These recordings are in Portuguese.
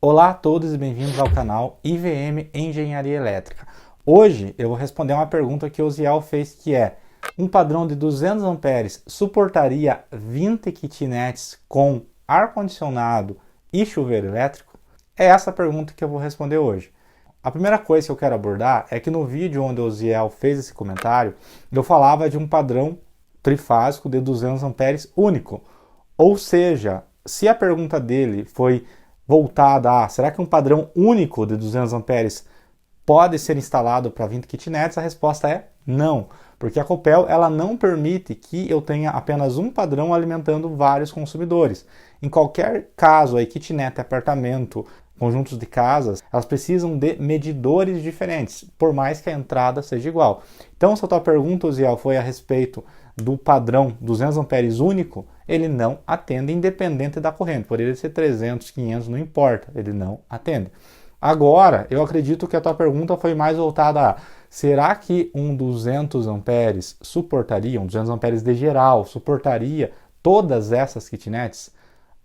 Olá a todos e bem-vindos ao canal IVM Engenharia Elétrica. Hoje eu vou responder uma pergunta que o Ziel fez, que é: um padrão de 200 amperes suportaria 20 kitnets com ar-condicionado e chuveiro elétrico? É essa a pergunta que eu vou responder hoje. A primeira coisa que eu quero abordar é que no vídeo onde o Ziel fez esse comentário, eu falava de um padrão trifásico de 200 amperes único. Ou seja, se a pergunta dele foi voltada a será que um padrão único de 200 amperes pode ser instalado para 20 kitnets, a resposta é não, porque a Copel ela não permite que eu tenha apenas um padrão alimentando vários consumidores. Em qualquer caso, aí, kitnet, apartamento, conjuntos de casas, elas precisam de medidores diferentes, por mais que a entrada seja igual. Então, se a tua pergunta, Ziel, foi a respeito do padrão 200 amperes único, ele não atende independente da corrente. Por ele ser 300, 500, não importa, ele não atende. Agora, eu acredito que a tua pergunta foi mais voltada a: será que um 200 amperes suportaria, um 200 amperes de geral, suportaria todas essas kitnets?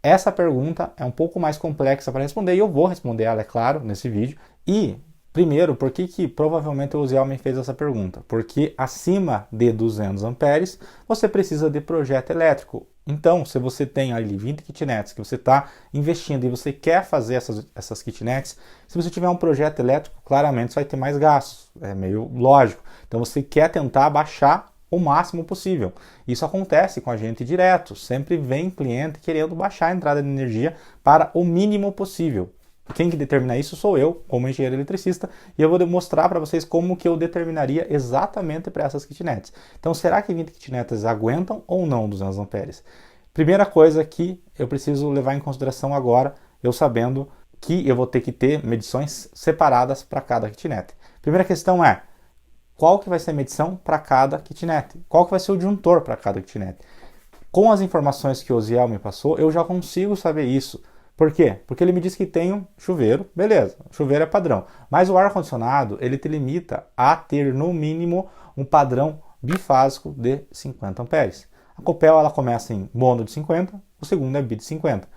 Essa pergunta é um pouco mais complexa para responder e eu vou responder ela, é claro, nesse vídeo. E, primeiro, por que provavelmente o Ziel me fez essa pergunta? Porque acima de 200 amperes, você precisa de projeto elétrico. Então, se você tem ali 20 kitnets que você está investindo e você quer fazer essas kitnets, se você tiver um projeto elétrico, claramente você vai ter mais gastos. É meio lógico. Então, você quer tentar baixar o máximo possível. Isso acontece com a gente direto. Sempre vem cliente querendo baixar a entrada de energia para o mínimo possível. Quem que determina isso sou eu, como engenheiro eletricista, e eu vou mostrar para vocês como que eu determinaria exatamente para essas kitnets. Então, será que 20 kitnets aguentam ou não 200 amperes? Primeira coisa que eu preciso levar em consideração agora, eu sabendo que eu vou ter que ter medições separadas para cada kitnet. Primeira questão é: qual que vai ser a medição para cada kitnet? Qual que vai ser o disjuntor para cada kitnet? Com as informações que o Ziel me passou, eu já consigo saber isso. Por quê? Porque ele me disse que tem um chuveiro, beleza, chuveiro é padrão. Mas o ar-condicionado, ele te limita a ter no mínimo um padrão bifásico de 50 amperes. A Copel ela começa em mono de 50, o segundo é bi de 50.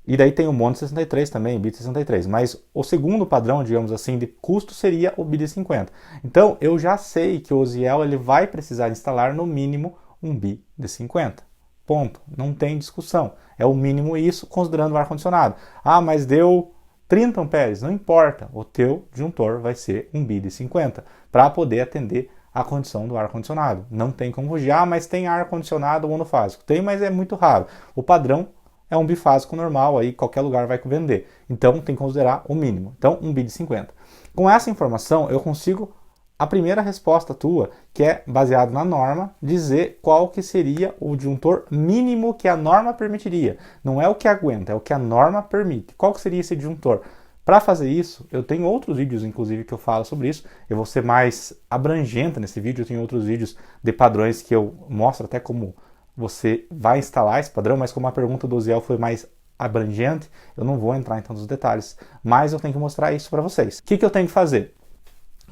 E daí tem o mono de 63 também, bi de 63. Mas o segundo padrão, digamos assim, de custo seria o bi de 50. Então, eu já sei que o Ziel ele vai precisar instalar no mínimo um bi de 50. Ponto. Não tem discussão. É o mínimo isso, considerando o ar-condicionado. Ah, mas deu 30 amperes. Não importa. O teu disjuntor vai ser um bi de 50 para poder atender a condição do ar-condicionado. Não tem como fugir. Ah, mas tem ar-condicionado monofásico. Tem, mas é muito raro. O padrão é um bifásico normal, aí qualquer lugar vai vender. Então, tem que considerar o mínimo. Então, um bi de 50. Com essa informação, eu consigo a primeira resposta tua, que é baseado na norma, dizer qual que seria o disjuntor mínimo que a norma permitiria. Não é o que aguenta, é o que a norma permite. Qual que seria esse disjuntor? Para fazer isso, eu tenho outros vídeos, inclusive, que eu falo sobre isso. Eu vou ser mais abrangente nesse vídeo. Eu tenho outros vídeos de padrões que eu mostro até como você vai instalar esse padrão, mas como a pergunta do Ziel foi mais abrangente, eu não vou entrar em tantos detalhes. Mas eu tenho que mostrar isso para vocês. O que eu tenho que fazer?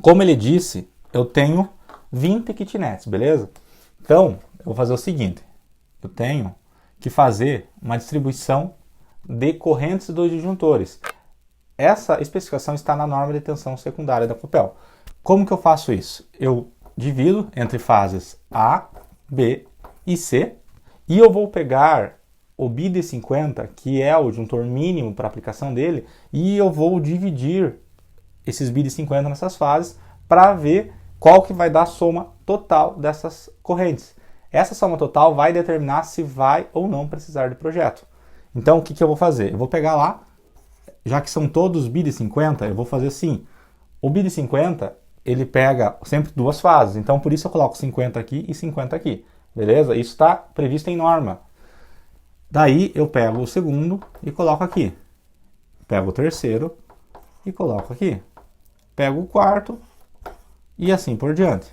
Como ele disse, eu tenho 20 kitnets, beleza? Então, eu vou fazer o seguinte. Eu tenho que fazer uma distribuição de correntes dos disjuntores. Essa especificação está na norma de tensão secundária da Copel. Como que eu faço isso? Eu divido entre fases A, B e C, e eu vou pegar o bi de 50, que é o disjuntor mínimo para aplicação dele, e eu vou dividir esses bi de 50 nessas fases para ver qual que vai dar a soma total dessas correntes. Essa soma total vai determinar se vai ou não precisar de projeto. Então, o que eu vou fazer? Eu vou pegar lá, já que são todos bi de 50, eu vou fazer assim. O bi de 50, ele pega sempre duas fases, então por isso eu coloco 50 aqui e 50 aqui. Beleza? Isso está previsto em norma. Daí eu pego o segundo e coloco aqui. Pego o terceiro e coloco aqui. Pego o quarto e assim por diante.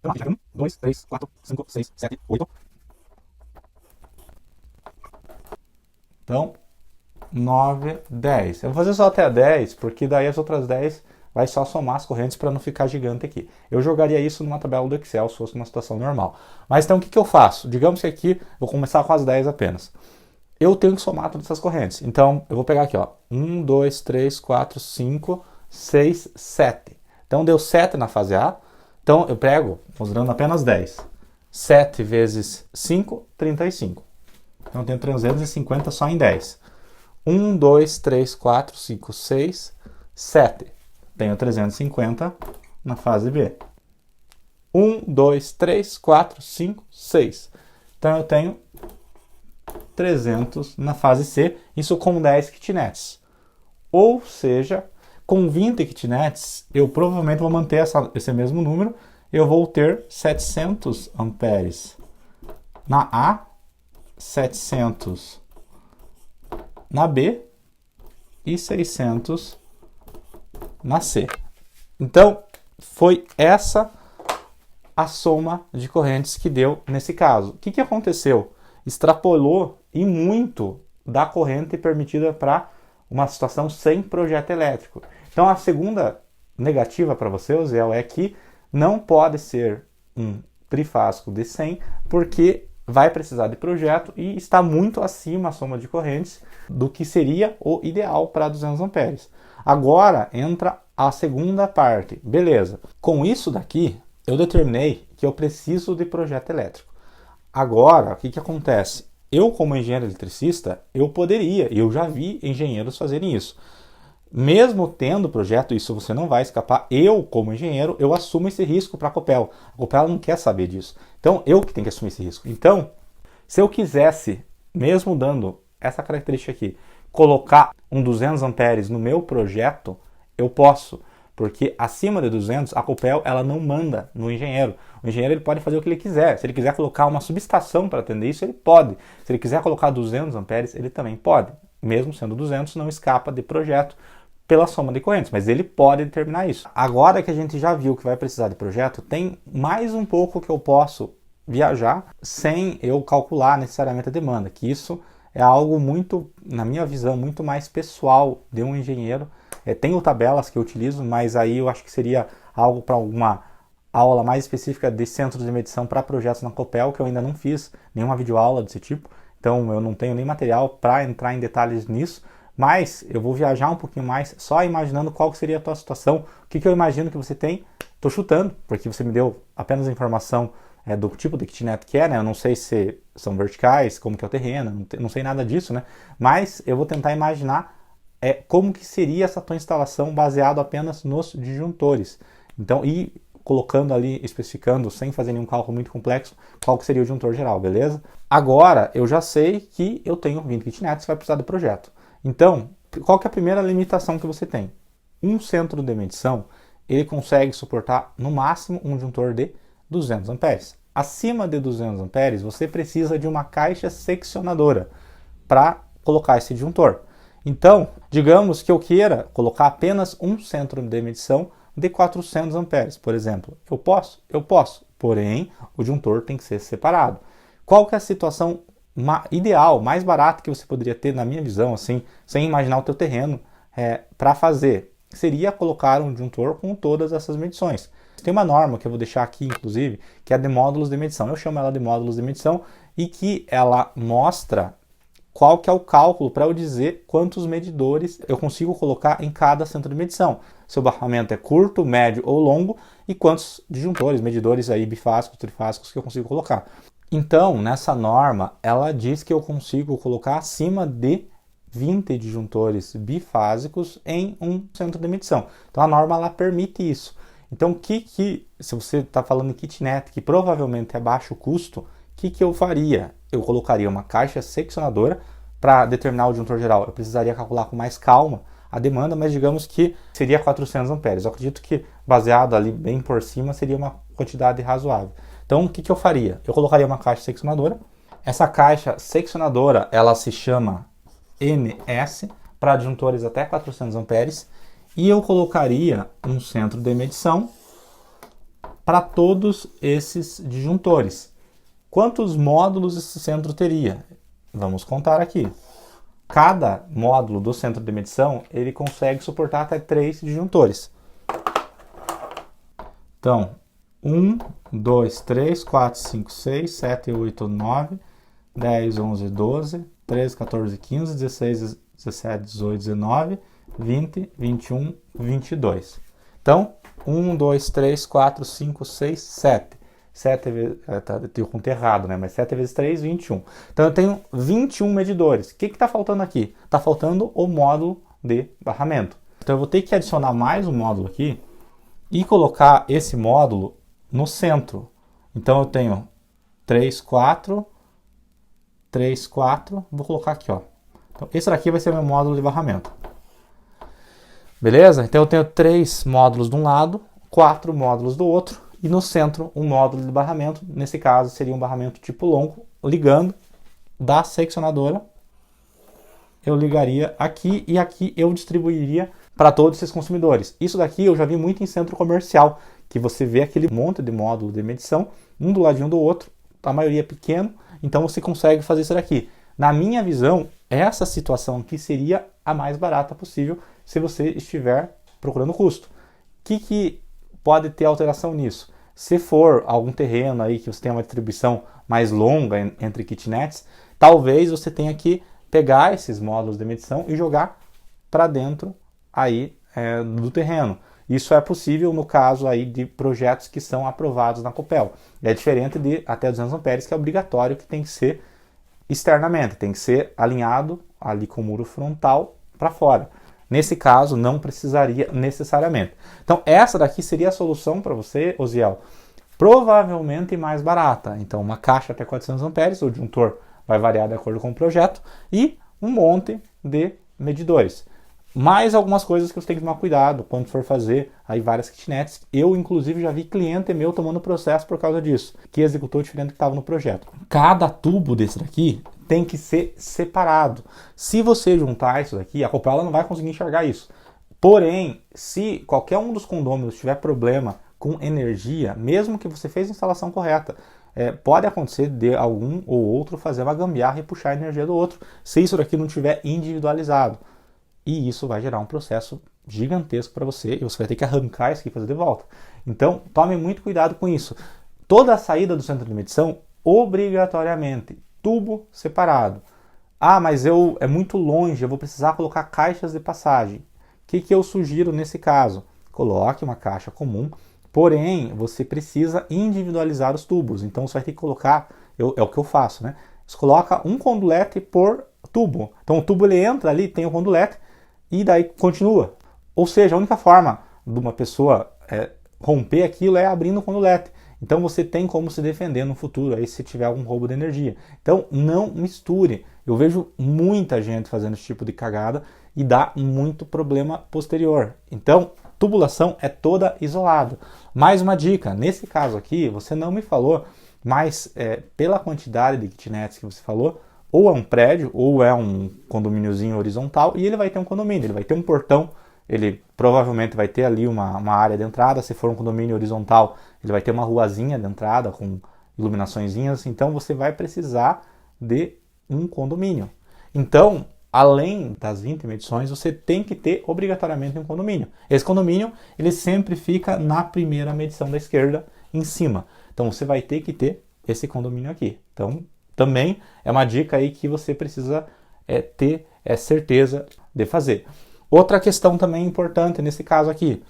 1, 2, 3, 4, 5, 6, 7, 8. Então, 9, 10. Eu vou fazer só até 10, porque daí as outras 10 vai só somar as correntes para não ficar gigante aqui. Eu jogaria isso numa tabela do Excel se fosse uma situação normal. Mas então o que eu faço? Digamos que aqui vou começar com as 10 apenas. eu tenho que somar todas essas correntes. Então, eu vou pegar aqui, ó, 1, 2, 3, 4, 5, 6, 7. Então, deu 7 na fase A. Então, eu pego, considerando apenas 10. 7 vezes 5, 35. Então, eu tenho 350 só em 10. 1, 2, 3, 4, 5, 6, 7. Tenho 350 na fase B. 1, 2, 3, 4, 5, 6. Então, eu tenho 300 na fase C, isso com 10 kitnets. Ou seja, com 20 kitnets, eu provavelmente vou manter esse mesmo número, eu vou ter 700 amperes na A, 700 na B e 600 na C. Então, foi essa a soma de correntes que deu nesse caso. O que aconteceu? Extrapolou e muito da corrente permitida para uma situação sem projeto elétrico. Então, a segunda negativa para você, Oziel, é que não pode ser um trifásico de 100, porque vai precisar de projeto e está muito acima a soma de correntes do que seria o ideal para 200 amperes. Agora entra a segunda parte. Beleza, com isso daqui, eu determinei que eu preciso de projeto elétrico. Agora, o que acontece? Eu, como engenheiro eletricista, eu já vi engenheiros fazerem isso. Mesmo tendo projeto, isso você não vai escapar. Eu, como engenheiro, eu assumo esse risco para a Copel. A Copel não quer saber disso. Então, eu que tenho que assumir esse risco. Então, se eu quisesse, mesmo dando essa característica aqui, colocar um 200 amperes no meu projeto, eu posso. Porque acima de 200, a Copel ela não manda no engenheiro. O engenheiro ele pode fazer o que ele quiser. Se ele quiser colocar uma subestação para atender isso, ele pode. Se ele quiser colocar 200 amperes, ele também pode. Mesmo sendo 200, não escapa de projeto pela soma de correntes, mas ele pode determinar isso. Agora que a gente já viu que vai precisar de projeto, tem mais um pouco que eu posso viajar sem eu calcular necessariamente a demanda, que isso é algo muito, na minha visão, muito mais pessoal de um engenheiro. Tenho tabelas que eu utilizo, mas aí eu acho que seria algo para alguma aula mais específica de centros de medição para projetos na Copel, que eu ainda não fiz nenhuma videoaula desse tipo, então eu não tenho nem material para entrar em detalhes nisso, mas eu vou viajar um pouquinho mais só imaginando qual seria a tua situação, o que eu imagino que você tem. Estou chutando, porque você me deu apenas a informação do tipo de kitnet que é, né? Eu não sei se são verticais, como que é o terreno, não sei nada disso, né? Mas eu vou tentar imaginar como que seria essa tua instalação baseado apenas nos disjuntores. Então, e colocando ali, especificando, sem fazer nenhum cálculo muito complexo, qual que seria o disjuntor geral, beleza? Agora, eu já sei que eu tenho 20 kitnets, vai precisar do projeto. Então, qual que é a primeira limitação que você tem? Um centro de medição, ele consegue suportar no máximo um disjuntor de 200 amperes. Acima de 200 amperes, você precisa de uma caixa seccionadora para colocar esse disjuntor. Então, digamos que eu queira colocar apenas um centro de medição de 400 amperes, por exemplo. Eu posso? Eu posso. Porém, o disjuntor tem que ser separado. Qual que é a situação ideal, mais barata que você poderia ter, na minha visão, assim, sem imaginar o teu terreno, para fazer? Seria colocar um disjuntor com todas essas medições. Tem uma norma que eu vou deixar aqui, inclusive, que é a de módulos de medição. Eu chamo ela de módulos de medição e que ela mostra qual que é o cálculo para eu dizer quantos medidores eu consigo colocar em cada centro de medição. Se o barramento é curto, médio ou longo e quantos disjuntores, medidores aí bifásicos, trifásicos que eu consigo colocar. Então, nessa norma, ela diz que eu consigo colocar acima de 20 disjuntores bifásicos em um centro de medição. Então, a norma ela permite isso. Então, se você está falando em kitnet, que provavelmente é baixo custo, o que eu faria? Eu colocaria uma caixa seccionadora para determinar o disjuntor geral. Eu precisaria calcular com mais calma a demanda, mas digamos que seria 400 amperes. Eu acredito que, baseado ali bem por cima, seria uma quantidade razoável. Então, o que eu faria? Eu colocaria uma caixa seccionadora. Essa caixa seccionadora, ela se chama NS, para disjuntores até 400 amperes. E eu colocaria um centro de medição para todos esses disjuntores. Quantos módulos esse centro teria? Vamos contar aqui. Cada módulo do centro de medição, ele consegue suportar até 3 disjuntores. Então, 1, 2, 3, 4, 5, 6, 7, 8, 9, 10, 11, 12, 13, 14, 15, 16, 17, 18, 19, 20, 21, 22. Então, 1, 2, 3, 4, 5, 6, 7. 7 vezes, eu contei errado, né? Mas 7 vezes 3, 21. Então eu tenho 21 medidores. O que está faltando aqui? Está faltando o módulo de barramento. Então eu vou ter que adicionar mais um módulo aqui e colocar esse módulo no centro. Então eu tenho 3, 4, 3, 4. Vou colocar aqui, ó. Então esse daqui vai ser meu módulo de barramento. Beleza? Então eu tenho 3 módulos de um lado, 4 módulos do outro. E no centro, um módulo de barramento, nesse caso seria um barramento tipo longo, ligando da seccionadora. Eu ligaria aqui e aqui eu distribuiria para todos esses consumidores. Isso daqui eu já vi muito em centro comercial, que você vê aquele monte de módulo de medição, um do ladinho do outro, a maioria é pequeno, então você consegue fazer isso daqui. Na minha visão, essa situação aqui seria a mais barata possível se você estiver procurando custo. O que pode ter alteração nisso? Se for algum terreno aí que você tem uma distribuição mais longa entre kitnets, talvez você tenha que pegar esses módulos de medição e jogar para dentro aí do terreno. Isso é possível no caso aí de projetos que são aprovados na Copel. É diferente de até 200 amperes, que é obrigatório, que tem que ser externamente, tem que ser alinhado ali com o muro frontal para fora. Nesse caso, não precisaria necessariamente. Então, essa daqui seria a solução para você, Osiel, provavelmente mais barata. Então, uma caixa até 400 amperes, o disjuntor vai variar de acordo com o projeto, e um monte de medidores. Mais algumas coisas que você tem que tomar cuidado quando for fazer aí várias kitnets. Eu, inclusive, já vi cliente meu tomando processo por causa disso, que executou diferente do que estava no projeto. Cada tubo desse daqui tem que ser separado. Se você juntar isso daqui, a Copel não vai conseguir enxergar isso. Porém, se qualquer um dos condôminos tiver problema com energia, mesmo que você fez a instalação correta, pode acontecer de algum ou outro fazer uma gambiarra e puxar a energia do outro, se isso daqui não tiver individualizado. E isso vai gerar um processo gigantesco para você e você vai ter que arrancar isso aqui e fazer de volta. Então, tome muito cuidado com isso. Toda a saída do centro de medição, obrigatoriamente, tubo separado. Ah, mas é muito longe, eu vou precisar colocar caixas de passagem. O que eu sugiro nesse caso? Coloque uma caixa comum, porém, você precisa individualizar os tubos. Então, você vai ter que colocar, é o que eu faço, né? Você coloca um condulete por tubo. Então, o tubo ele entra ali, tem o condulete, e daí continua. Ou seja, a única forma de uma pessoa romper aquilo é abrindo o condulete. Então você tem como se defender no futuro aí se tiver algum roubo de energia. Então não misture. Eu vejo muita gente fazendo esse tipo de cagada e dá muito problema posterior. Então tubulação é toda isolada. Mais uma dica, nesse caso aqui você não me falou, mas pela quantidade de kitnets que você falou, ou é um prédio, ou é um condomíniozinho horizontal, e ele vai ter um condomínio, ele vai ter um portão, ele provavelmente vai ter ali uma área de entrada. Se for um condomínio horizontal, ele vai ter uma ruazinha de entrada com iluminaçõezinhas, então você vai precisar de um condomínio. Então, além das 20 medições, você tem que ter obrigatoriamente um condomínio. Esse condomínio, ele sempre fica na primeira medição da esquerda, em cima. Então, você vai ter que ter esse condomínio aqui. Então, também é uma dica aí que você precisa ter certeza de fazer. Outra questão também importante nesse caso aqui,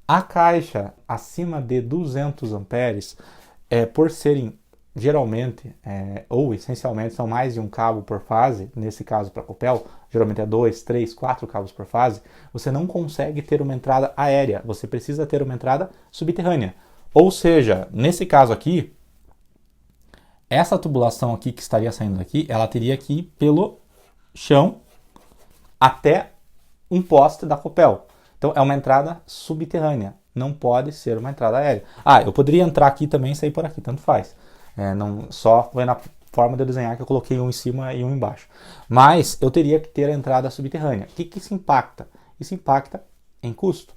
a caixa acima de 200 amperes, por serem geralmente, ou essencialmente, são mais de um cabo por fase, nesse caso para Copel, geralmente é 2, 3, 4 cabos por fase, você não consegue ter uma entrada aérea, você precisa ter uma entrada subterrânea. Ou seja, nesse caso aqui, essa tubulação aqui que estaria saindo daqui, ela teria que ir pelo chão até um poste da Copel. Então é uma entrada subterrânea, não pode ser uma entrada aérea. Eu poderia entrar aqui também e sair por aqui, tanto faz. Só foi na forma de eu desenhar que eu coloquei um em cima e um embaixo. Mas eu teria que ter a entrada subterrânea. O que isso impacta? Isso impacta em custo.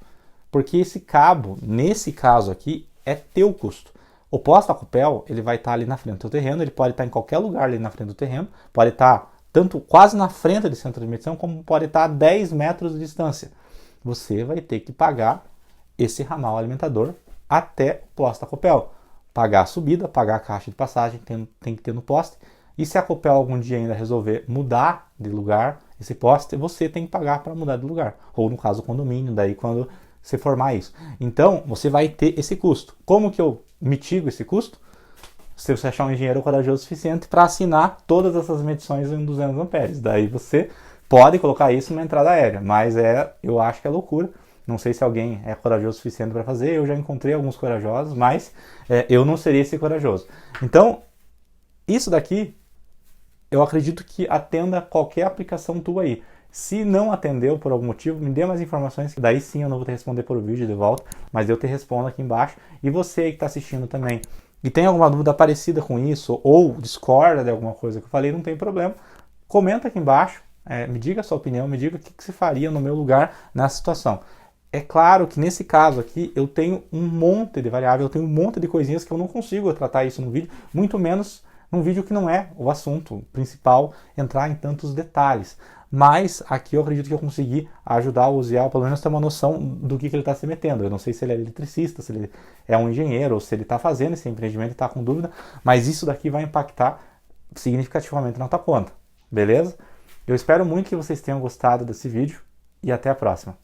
Porque esse cabo, nesse caso aqui, é teu custo. O poste da Copel, ele vai estar ali na frente do terreno, ele pode estar em qualquer lugar ali na frente do terreno, pode estar tanto quase na frente do centro de medição, como pode estar a 10 metros de distância. Você vai ter que pagar esse ramal alimentador até o poste da Copel. Pagar a subida, pagar a caixa de passagem, tem que ter no poste, E se a Copel algum dia ainda resolver mudar de lugar esse poste, você tem que pagar para mudar de lugar. Ou no caso o condomínio, daí quando você formar isso. Então, você vai ter esse custo. Como que eu mitigo esse custo? Se você achar um engenheiro corajoso o suficiente para assinar todas essas medições em 200 amperes. Daí você pode colocar isso numa entrada aérea, mas eu acho que é loucura. Não sei se alguém é corajoso o suficiente para fazer, eu já encontrei alguns corajosos, mas eu não seria esse corajoso. Então, isso daqui, eu acredito que atenda qualquer aplicação tua aí. Se não atendeu por algum motivo, me dê mais informações, que daí sim eu não vou te responder por vídeo de volta, mas eu te respondo aqui embaixo. E você aí que está assistindo também, e tem alguma dúvida parecida com isso, ou discorda de alguma coisa que eu falei, não tem problema, comenta aqui embaixo, me diga a sua opinião, me diga o que você faria no meu lugar nessa situação. É claro que nesse caso aqui eu tenho um monte de variável, eu tenho um monte de coisinhas que eu não consigo tratar isso no vídeo, muito menos num vídeo que não é o assunto principal, entrar em tantos detalhes. Mas aqui eu acredito que eu consegui ajudar o Uziel, pelo menos ter uma noção do que ele está se metendo. Eu não sei se ele é eletricista, se ele é um engenheiro, ou se ele está fazendo esse empreendimento e está com dúvida, mas isso daqui vai impactar significativamente na tua conta, beleza? Eu espero muito que vocês tenham gostado desse vídeo e até a próxima.